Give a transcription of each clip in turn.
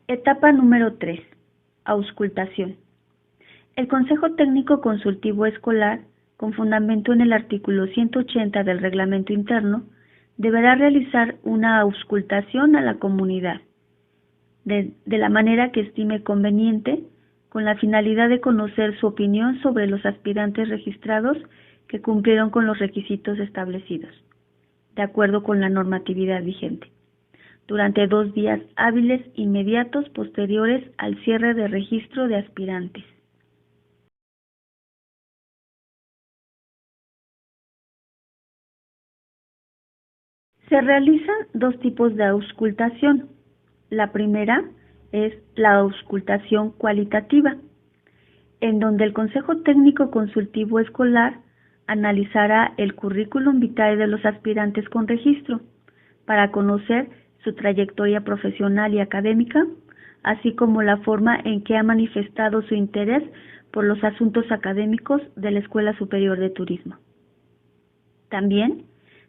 Etapa número 3. Auscultación. El Consejo Técnico Consultivo Escolar, con fundamento en el artículo 180 del Reglamento Interno, deberá realizar una auscultación a la comunidad, de la manera que estime conveniente, con la finalidad de conocer su opinión sobre los aspirantes registrados que cumplieron con los requisitos establecidos, de acuerdo con la normatividad vigente, durante 2 días hábiles inmediatos posteriores al cierre de registro de aspirantes. Se realizan 2 tipos de auscultación. La primera es la auscultación cualitativa, en donde el Consejo Técnico Consultivo Escolar analizará el currículum vitae de los aspirantes con registro para conocer su trayectoria profesional y académica, así como la forma en que ha manifestado su interés por los asuntos académicos de la Escuela Superior de Turismo. También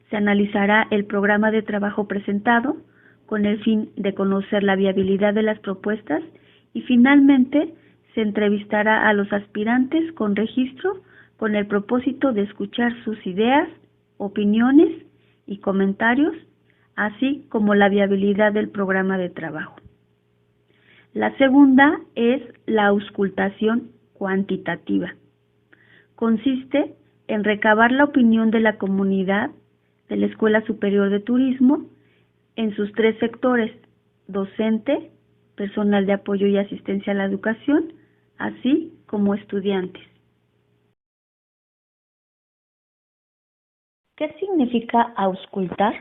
se analizará el programa de trabajo presentado con el fin de conocer la viabilidad de las propuestas y finalmente se entrevistará a los aspirantes con registro con el propósito de escuchar sus ideas, opiniones y comentarios, así como la viabilidad del programa de trabajo. La segunda es la auscultación cuantitativa. Consiste en recabar la opinión de la comunidad de la Escuela Superior de Turismo en sus 3 sectores: docente, personal de apoyo y asistencia a la educación, así como estudiantes. ¿Qué significa auscultar?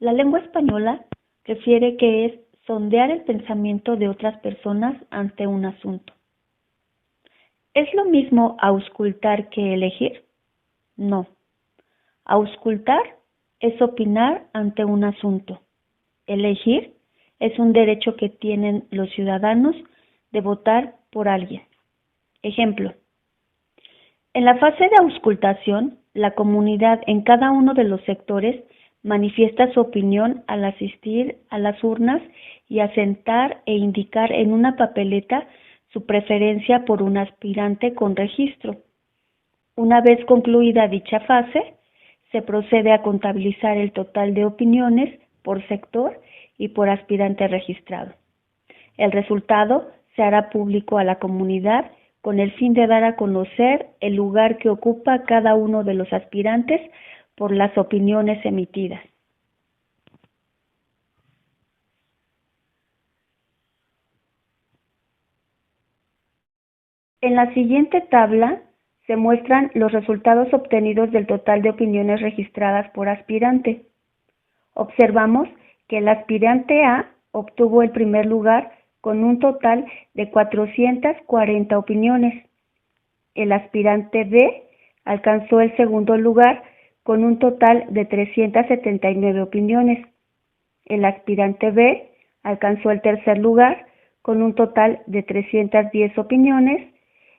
La lengua española refiere que es sondear el pensamiento de otras personas ante un asunto. ¿Es lo mismo auscultar que elegir? No. Auscultar es opinar ante un asunto. Elegir es un derecho que tienen los ciudadanos de votar por alguien. Ejemplo. En la fase de auscultación, la comunidad en cada uno de los sectores manifiesta su opinión al asistir a las urnas y asentar e indicar en una papeleta su preferencia por un aspirante con registro. Una vez concluida dicha fase, se procede a contabilizar el total de opiniones por sector y por aspirante registrado. El resultado se hará público a la comunidad con el fin de dar a conocer el lugar que ocupa cada uno de los aspirantes por las opiniones emitidas. En la siguiente tabla se muestran los resultados obtenidos del total de opiniones registradas por aspirante. Observamos que el aspirante A obtuvo el primer lugar con un total de 440 opiniones. El aspirante B alcanzó el segundo lugar con un total de 379 opiniones. El aspirante B alcanzó el tercer lugar con un total de 310 opiniones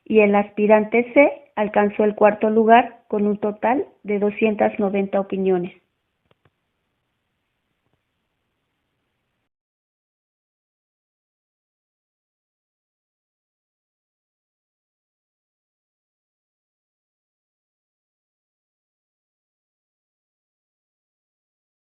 y el aspirante C alcanzó el cuarto lugar con un total de 290 opiniones.